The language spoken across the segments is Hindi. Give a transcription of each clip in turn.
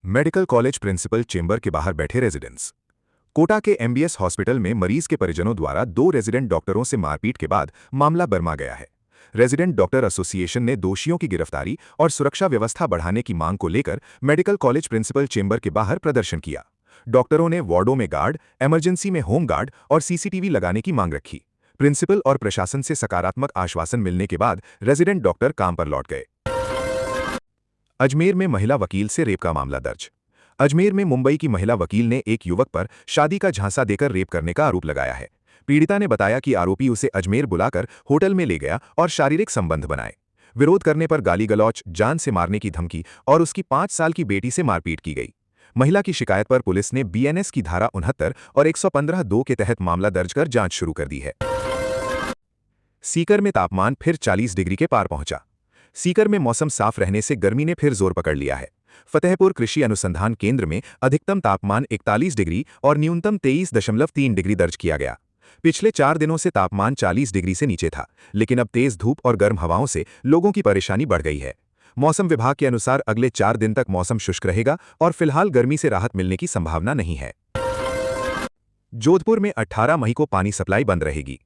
मेडिकल कॉलेज प्रिंसिपल चेंबर के बाहर बैठे रेजिडेंट्स। कोटा के एमबीएस हॉस्पिटल में मरीज के परिजनों द्वारा दो रेजिडेंट डॉक्टरों से मारपीट के बाद मामला बरमा गया है। रेजिडेंट डॉक्टर एसोसिएशन ने दोषियों की गिरफ्तारी और सुरक्षा व्यवस्था बढ़ाने की मांग को लेकर मेडिकल कॉलेज प्रिंसिपल चेंबर के बाहर प्रदर्शन किया। डॉक्टरों ने वार्डों में गार्ड, इमरजेंसी में होम गार्ड और सीसीटीवी लगाने की मांग रखी। प्रिंसिपल और प्रशासन से सकारात्मक आश्वासन मिलने के बाद रेजिडेंट डॉक्टर काम पर लौट गए। अजमेर में महिला वकील से रेप का मामला दर्ज। अजमेर में मुंबई की महिला वकील ने एक युवक पर शादी का झांसा देकर रेप करने का आरोप लगाया है। पीड़िता ने बताया कि आरोपी उसे अजमेर बुलाकर होटल में ले गया और शारीरिक संबंध बनाए। विरोध करने पर गाली गलौच, जान से मारने की धमकी और उसकी 5 साल की बेटी से मारपीट की गई। महिला की शिकायत पर पुलिस ने बीएनएस की धारा 69 और 115(2) के तहत मामला दर्ज कर जांच शुरू कर दी है। सीकर में तापमान फिर 40 डिग्री के पार पहुंचा। सीकर में मौसम साफ रहने से गर्मी ने फिर जोर पकड़ लिया है। फतेहपुर कृषि अनुसंधान केंद्र में अधिकतम तापमान 41 डिग्री और न्यूनतम 23.3 डिग्री दर्ज किया गया। पिछले 4 दिनों से तापमान 40 डिग्री से नीचे था, लेकिन अब तेज धूप और गर्म हवाओं से लोगों की परेशानी बढ़ गई है। मौसम विभाग के अनुसार अगले 4 दिन तक मौसम शुष्क रहेगा और फिलहाल गर्मी से राहत मिलने की संभावना नहीं है। जोधपुर में 18 मई को पानी सप्लाई बंद रहेगी।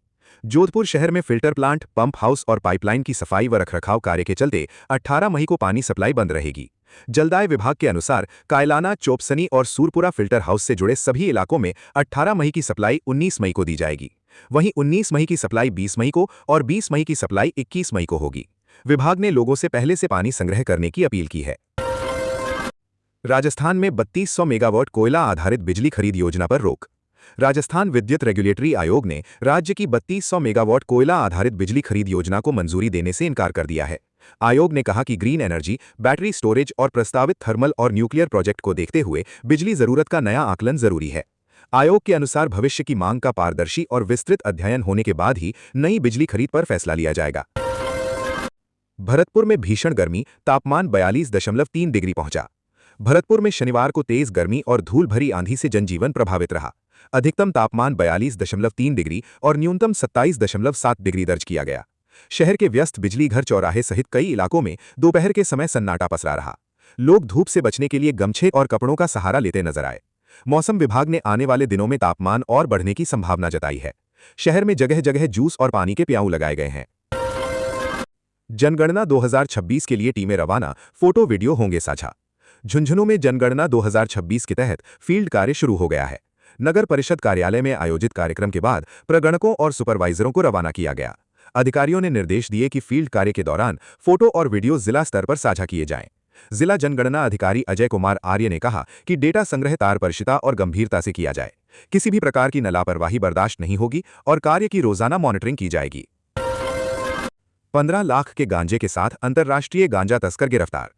जोधपुर शहर में फिल्टर प्लांट, पंप हाउस और पाइपलाइन की सफाई व रखरखाव कार्य के चलते 18 मई को पानी सप्लाई बंद रहेगी। जलदाय विभाग के अनुसार कायलाना, चोपसनी और सूरपुरा फिल्टर हाउस से जुड़े सभी इलाकों में 18 मई की सप्लाई 19 मई को दी जाएगी। वहीं 19 मई की सप्लाई 20 मई को और 20 मई की सप्लाई 21 मई को होगी। विभाग ने लोगों से पहले से पानी संग्रह करने की अपील की है। राजस्थान में 3200 मेगावाट कोयला आधारित बिजली खरीद योजना पर रोक। राजस्थान विद्युत रेगुलेटरी आयोग ने राज्य की 3200 मेगावाट कोयला आधारित बिजली खरीद योजना को मंजूरी देने से इनकार कर दिया है। आयोग ने कहा कि ग्रीन एनर्जी, बैटरी स्टोरेज और प्रस्तावित थर्मल और न्यूक्लियर प्रोजेक्ट को देखते हुए बिजली जरूरत का नया आकलन जरूरी है। आयोग के अनुसार भविष्य की मांग का पारदर्शी और विस्तृत अध्ययन होने के बाद ही नई बिजली खरीद पर फैसला लिया जाएगा। भरतपुर में भीषण गर्मी, तापमान 42.3 डिग्री पहुंचा। भरतपुर में शनिवार को तेज गर्मी और धूल भरी आंधी से जनजीवन प्रभावित रहा। अधिकतम तापमान 42.3 डिग्री और न्यूनतम 27.7 डिग्री दर्ज किया गया। शहर के व्यस्त बिजली घर, चौराहे सहित कई इलाकों में दोपहर के समय सन्नाटा पसरा रहा। लोग धूप से बचने के लिए गमछे और कपड़ों का सहारा लेते नजर आए। मौसम विभाग ने आने वाले दिनों में तापमान और बढ़ने की संभावना जताई है। शहर में जगह जगह जूस और पानी के प्याऊ लगाए गए हैं। जनगणना 2026 के लिए टीमें रवाना, फोटो वीडियो होंगे साझा। झुंझुनू में जनगणना 2026 के तहत फील्ड कार्य शुरू हो गया है। नगर परिषद कार्यालय में आयोजित कार्यक्रम के बाद प्रगणकों और सुपरवाइजरों को रवाना किया गया। अधिकारियों ने निर्देश दिए कि फील्ड कार्य के दौरान फोटो और वीडियो जिला स्तर पर साझा किए जाएं। जिला जनगणना अधिकारी अजय कुमार आर्य ने कहा कि डेटा संग्रह पारदर्शिता और गंभीरता से किया जाए। किसी भी प्रकार की लापरवाही बर्दाश्त नहीं होगी और कार्य की रोजाना मॉनिटरिंग की जाएगी। 15 लाख के गांजे के साथ अंतर्राष्ट्रीय गांजा तस्कर गिरफ्तार।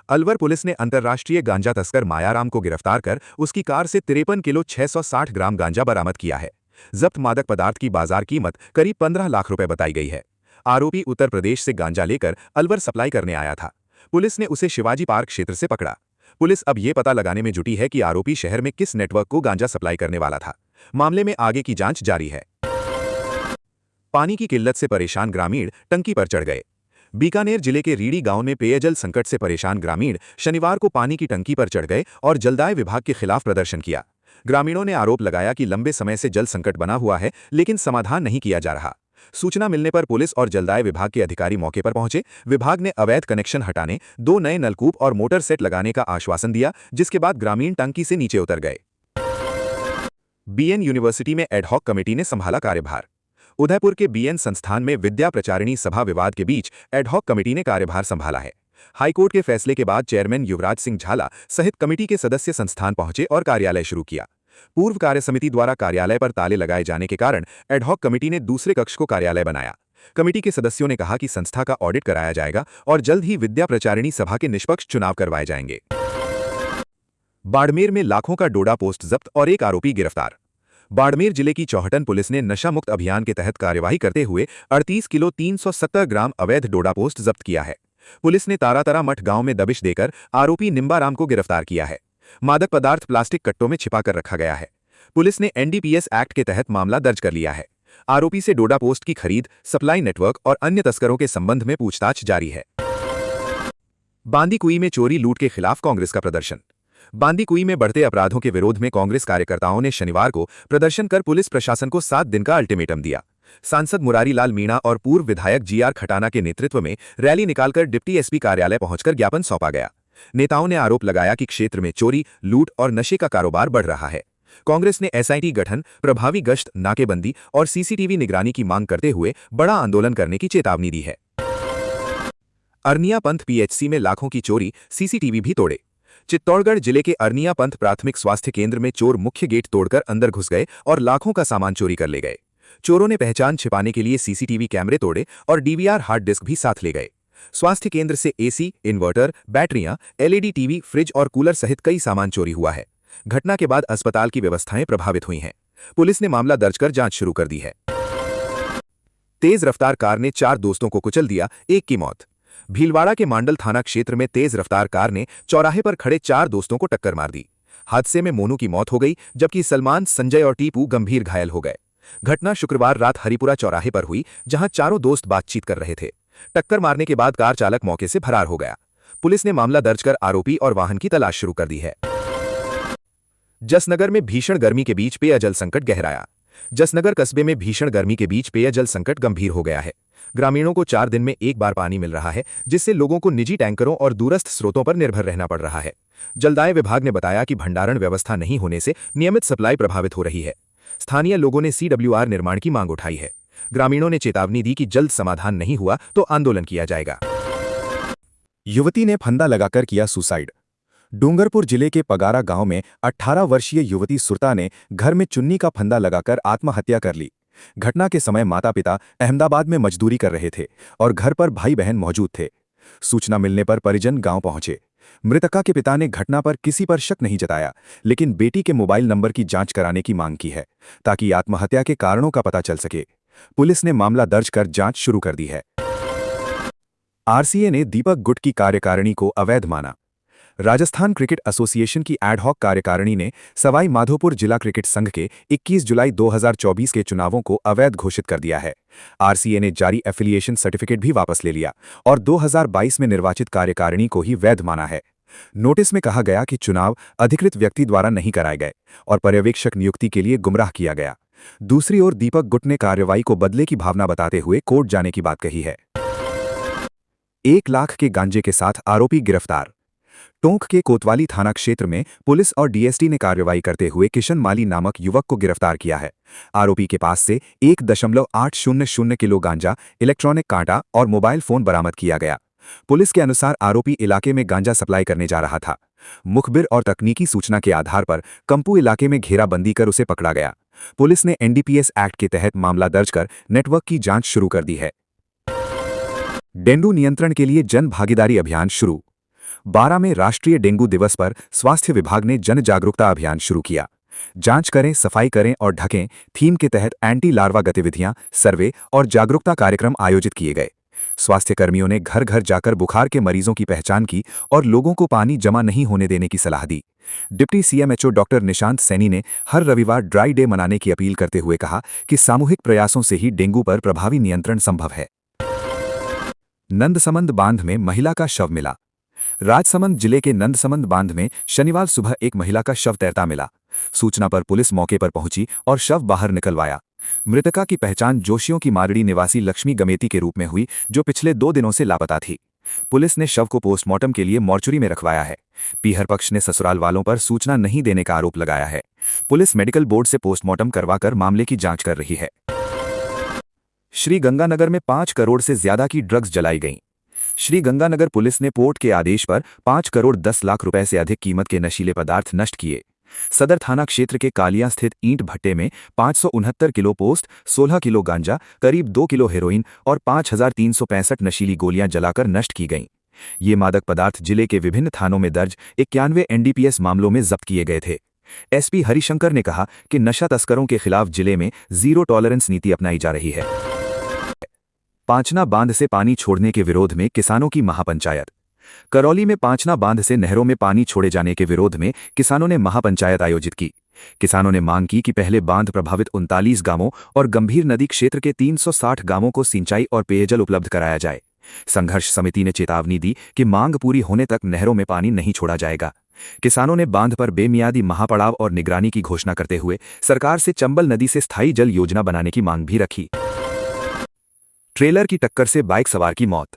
अलवर पुलिस ने अंतर्राष्ट्रीय गांजा तस्कर मायाराम को गिरफ्तार कर उसकी कार से 53 किलो 660 ग्राम गांजा बरामद किया है। जब्त मादक पदार्थ की बाजार कीमत करीब 15 लाख रुपए बताई गई है। आरोपी उत्तर प्रदेश से गांजा लेकर अलवर सप्लाई करने आया था। पुलिस ने उसे शिवाजी पार्क क्षेत्र से पकड़ा। पुलिस अब ये पता लगाने में जुटी है कि आरोपी शहर में किस नेटवर्क को गांजा सप्लाई करने वाला था। मामले में आगे की जांच जारी है। पानी की किल्लत से परेशान ग्रामीण टंकी पर चढ़ गए। बीकानेर जिले के रीडी गांव में पेयजल संकट से परेशान ग्रामीण शनिवार को पानी की टंकी पर चढ़ गए और जलदाय विभाग के खिलाफ प्रदर्शन किया। ग्रामीणों ने आरोप लगाया कि लंबे समय से जल संकट बना हुआ है, लेकिन समाधान नहीं किया जा रहा। सूचना मिलने पर पुलिस और जलदाय विभाग के अधिकारी मौके पर पहुंचे। विभाग ने अवैध कनेक्शन हटाने, 2 नए नलकूप और मोटर सेट लगाने का आश्वासन दिया, जिसके बाद ग्रामीण टंकी से नीचे उतर गए। बीएन यूनिवर्सिटी में एडहॉक कमेटी ने संभाला कार्यभार। उदयपुर के बीएन संस्थान में विद्या प्रचारिणी सभा विवाद के बीच एडहॉक कमेटी ने कार्यभार संभाला है। हाईकोर्ट के फैसले के बाद चेयरमैन युवराज सिंह झाला सहित कमेटी के सदस्य संस्थान पहुंचे और कार्यालय शुरू किया। पूर्व कार्य समिति द्वारा कार्यालय पर ताले लगाए जाने के कारण एडहॉक कमेटी ने दूसरे कक्ष को कार्यालय बनाया। कमेटी के सदस्यों ने कहा कि संस्था का ऑडिट कराया जाएगा और जल्द ही विद्या प्रचारिणी सभा के निष्पक्ष चुनाव करवाए जाएंगे। बाड़मेर में लाखों का डोडा पोस्ट जब्त और एक आरोपी गिरफ्तार। बाड़मेर जिले की चौहटन पुलिस ने नशा मुक्त अभियान के तहत कार्यवाही करते हुए 38 किलो 370 ग्राम अवैध डोडा पोस्ट जब्त किया है। पुलिस ने तारातरा मठ गांव में दबिश देकर आरोपी निम्बाराम को गिरफ्तार किया है। मादक पदार्थ प्लास्टिक कट्टों में छिपाकर रखा गया है। पुलिस ने एनडीपीएस एक्ट के तहत मामला दर्ज कर लिया है। आरोपी से डोडा पोस्ट की खरीद, सप्लाई नेटवर्क और अन्य तस्करों के संबंध में पूछताछ जारी है। बांदीकुई में चोरी लूट के खिलाफ कांग्रेस का प्रदर्शन। बांदीकुई में बढ़ते अपराधों के विरोध में कांग्रेस कार्यकर्ताओं ने शनिवार को प्रदर्शन कर पुलिस प्रशासन को 7 दिन का अल्टीमेटम दिया। सांसद मुरारी लाल मीणा और पूर्व विधायक जीआर खटाना के नेतृत्व में रैली निकालकर डिप्टी एसपी कार्यालय पहुंचकर ज्ञापन सौंपा गया। नेताओं ने आरोप लगाया कि क्षेत्र में चोरी, लूट और नशे का कारोबार बढ़ रहा है। कांग्रेस ने एसआईटी गठन, प्रभावी गश्त, नाकेबंदी और सीसीटीवी निगरानी की मांग करते हुए बड़ा आंदोलन करने की चेतावनी दी है। अरनिया पंथ पीएचसी में लाखों की चोरी, सीसीटीवी भी तोड़े। चित्तौड़गढ़ जिले के अरनिया पंथ प्राथमिक स्वास्थ्य केंद्र में चोर मुख्य गेट तोड़कर अंदर घुस गए और लाखों का सामान चोरी कर ले गए। चोरों ने पहचान छिपाने के लिए सीसीटीवी कैमरे तोड़े और डीवीआर हार्ड डिस्क भी साथ ले गए। स्वास्थ्य केंद्र से एसी, इन्वर्टर, बैटरियां, एलईडी टीवी, फ्रिज और कूलर सहित कई सामान चोरी हुआ है। घटना के बाद अस्पताल की व्यवस्थाएं प्रभावित हुई हैं। पुलिस ने मामला दर्ज कर जांच शुरू कर दी है। तेज रफ्तार कार ने 4 दोस्तों को कुचल दिया, एक की मौत। भीलवाड़ा के मांडल थाना क्षेत्र में तेज रफ्तार कार ने चौराहे पर खड़े 4 दोस्तों को टक्कर मार दी। हादसे में मोनू की मौत हो गई, जबकि सलमान, संजय और टीपू गंभीर घायल हो गए। घटना शुक्रवार रात हरिपुरा चौराहे पर हुई, जहां चारों दोस्त बातचीत कर रहे थे। टक्कर मारने के बाद कार चालक मौके से फरार हो गया। पुलिस ने मामला दर्ज कर आरोपी और वाहन की तलाश शुरू कर दी है। जसनगर में भीषण गर्मी के बीच पेयजल संकट गहराया। जसनगर कस्बे में भीषण गर्मी के बीच पेयजल संकट गंभीर हो गया है। ग्रामीणों को 4 दिन में एक बार पानी मिल रहा है, जिससे लोगों को निजी टैंकरों और दूरस्थ स्रोतों पर निर्भर रहना पड़ रहा है। जलदाय विभाग ने बताया कि भंडारण व्यवस्था नहीं होने से नियमित सप्लाई प्रभावित हो रही है। स्थानीय लोगों ने सीडब्ल्यूआर निर्माण की मांग उठाई है। ग्रामीणों ने चेतावनी दी कि जल्द समाधान नहीं हुआ तो आंदोलन किया जाएगा। युवती ने फंदा लगाकर किया सुसाइड। डूंगरपुर जिले के पगारा गांव में 18 वर्षीय युवती सुरता ने घर में चुन्नी का फंदा लगाकर आत्महत्या कर ली। घटना के समय माता-पिता अहमदाबाद में मजदूरी कर रहे थे और घर पर भाई-बहन मौजूद थे। सूचना मिलने पर परिजन गांव पहुंचे। मृतका के पिता ने घटना पर किसी पर शक नहीं जताया, लेकिन बेटी के मोबाइल नंबर की जांच कराने की मांग की है, ताकि आत्महत्या के कारणों का पता चल सके। पुलिस ने मामला दर्ज कर जांच शुरू कर दी है। आरसीए ने दीपक गुट की कार्यकारिणी को अवैध माना। राजस्थान क्रिकेट एसोसिएशन की एडहॉक कार्यकारिणी ने सवाई माधोपुर जिला क्रिकेट संघ के 21 जुलाई 2024 के चुनावों को अवैध घोषित कर दिया है। आरसीए ने जारी एफिलिएशन सर्टिफिकेट भी वापस ले लिया और 2022 में निर्वाचित कार्यकारिणी को ही वैध माना है। नोटिस में कहा गया कि चुनाव अधिकृत व्यक्ति द्वारा नहीं कराए गए और पर्यवेक्षक नियुक्ति के लिए गुमराह किया गया। दूसरी ओर दीपक गुट ने कार्रवाई को बदले की भावना बताते हुए कोर्ट जाने की बात कही है। 1 लाख के गांजे के साथ आरोपी गिरफ्तार। टोंक के कोतवाली थाना क्षेत्र में पुलिस और डीएसटी ने कार्रवाई करते हुए किशन माली नामक युवक को गिरफ्तार किया है। आरोपी के पास से 1.800 किलो गांजा, इलेक्ट्रॉनिक कांटा और मोबाइल फोन बरामद किया गया। पुलिस के अनुसार आरोपी इलाके में गांजा सप्लाई करने जा रहा था। मुखबिर और तकनीकी सूचना के आधार पर कंपू इलाके में घेराबंदी कर उसे पकड़ा गया। पुलिस ने एनडीपीएस एक्ट के तहत मामला दर्ज कर नेटवर्क की जांच शुरू कर दी है। डेंगू नियंत्रण के लिए जन भागीदारी अभियान शुरू। 12 में राष्ट्रीय डेंगू दिवस पर स्वास्थ्य विभाग ने जन जागरूकता अभियान शुरू किया। जांच करें, सफाई करें और ढकें थीम के तहत एंटी लार्वा गतिविधियां, सर्वे और जागरूकता कार्यक्रम आयोजित किए गए। स्वास्थ्य कर्मियों ने घर घर जाकर बुखार के मरीजों की पहचान की और लोगों को पानी जमा नहीं होने देने की सलाह दी। Deputy CMHO doctor Nishant Saini ने हर रविवार ड्राई डे मनाने की अपील करते हुए कहा कि सामूहिक प्रयासों से ही डेंगू पर प्रभावी नियंत्रण संभव है। नंदसमंद बांध में महिला का शव मिला। राजसमंद जिले के नंदसमंद बांध में शनिवार सुबह एक महिला का शव तैरता मिला। सूचना पर पुलिस मौके पर पहुंची और शव बाहर निकलवाया। मृतका की पहचान जोशियों की मारड़ी निवासी लक्ष्मी गमेती के रूप में हुई, जो पिछले 2 दिनों से लापता थी। पुलिस ने शव को पोस्टमार्टम के लिए मॉर्चुरी में रखवाया है। पीहर पक्ष ने ससुराल वालों पर सूचना नहीं देने का आरोप लगाया है। पुलिस मेडिकल बोर्ड से पोस्टमार्टम करवाकर मामले की जांच कर रही है। श्रीगंगानगर में 5 करोड़ से ज्यादा की ड्रग्स जलाई गईं। श्रीगंगानगर पुलिस ने कोर्ट के आदेश पर 5 करोड़ 10 लाख रुपए से अधिक कीमत के नशीले पदार्थ नष्ट किए। सदर थाना क्षेत्र के कालिया स्थित ईंट भट्टे में 569 किलो पोस्ट, 16 किलो गांजा, करीब 2 किलो हेरोइन और 5365 नशीली गोलियां जलाकर नष्ट की गईं। ये मादक पदार्थ जिले के विभिन्न थानों में दर्ज 91 एनडीपीएस मामलों में जब्त किए गए थे। एसपी हरिशंकर ने कहा कि नशा तस्करों के खिलाफ जिले में जीरो टॉलरेंस नीति अपनाई जा रही है। पांचना बांध से पानी छोड़ने के विरोध में किसानों की महापंचायत। करौली में पांचना बांध से नहरों में पानी छोड़े जाने के विरोध में किसानों ने महापंचायत आयोजित की। किसानों ने मांग की कि पहले बांध प्रभावित 39 गांवों और गंभीर नदी क्षेत्र के 360 गांवों को सिंचाई और पेयजल उपलब्ध कराया जाए। संघर्ष समिति ने चेतावनी दी कि मांग पूरी होने तक नहरों में पानी नहीं छोड़ा जाएगा। किसानों ने बांध पर बेमियादी महापड़ाव और निगरानी की घोषणा करते हुए सरकार से चंबल नदी से स्थायी जल योजना बनाने की मांग भी रखी। ट्रेलर की टक्कर से बाइक सवार की मौत।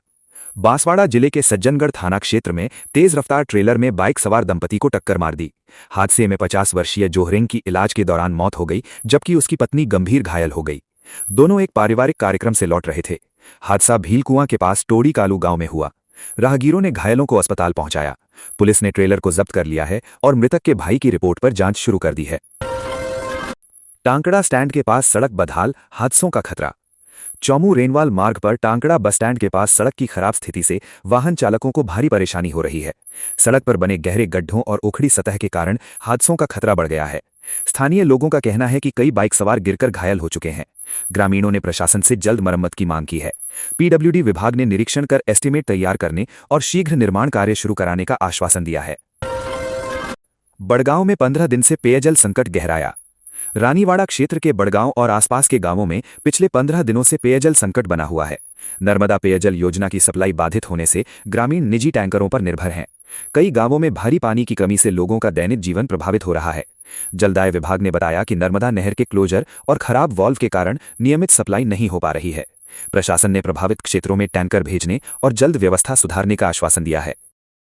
बांसवाड़ा जिले के सज्जनगढ़ थाना क्षेत्र में तेज रफ्तार ट्रेलर में बाइक सवार दंपति को टक्कर मार दी। हादसे में 50 वर्षीय जोहरेंग की इलाज के दौरान मौत हो गई, जबकि उसकी पत्नी गंभीर घायल हो गई। दोनों एक पारिवारिक कार्यक्रम से लौट रहे थे। हादसा भीलकुआं के पास टोड़ी कालू गांव में हुआ। राहगीरों ने घायलों को अस्पताल पहुंचाया। पुलिस ने ट्रेलर को जब्त कर लिया है और मृतक के भाई की रिपोर्ट पर जांच शुरू कर दी है। टांकड़ा स्टैंड के पास सड़क बदहाल, हादसों का खतरा। चौमू रेनवाल मार्ग पर टांकड़ा बस स्टैंड के पास सड़क की खराब स्थिति से वाहन चालकों को भारी परेशानी हो रही है। सड़क पर बने गहरे गड्ढों और उखड़ी सतह के कारण हादसों का खतरा बढ़ गया है। स्थानीय लोगों का कहना है कि कई बाइक सवार गिरकर घायल हो चुके हैं। ग्रामीणों ने प्रशासन से जल्द मरम्मत की मांग की है। पीडब्ल्यूडी विभाग ने निरीक्षण कर एस्टीमेट तैयार करने और शीघ्र निर्माण कार्य शुरू कराने का आश्वासन दिया है। बड़गांव में 15 दिन से पेयजल संकट गहराया। रानीवाड़ा क्षेत्र के बड़गांव और आसपास के गांवों में पिछले 15 दिनों से पेयजल संकट बना हुआ है। नर्मदा पेयजल योजना की सप्लाई बाधित होने से ग्रामीण निजी टैंकरों पर निर्भर हैं। कई गांवों में भारी पानी की कमी से लोगों का दैनिक जीवन प्रभावित हो रहा है। जलदाय विभाग ने बताया कि नर्मदा नहर के क्लोजर और खराब वाल्व के कारण नियमित सप्लाई नहीं हो पा रही है। प्रशासन ने प्रभावित क्षेत्रों में टैंकर भेजने और जल्द व्यवस्था सुधारने का आश्वासन दिया है।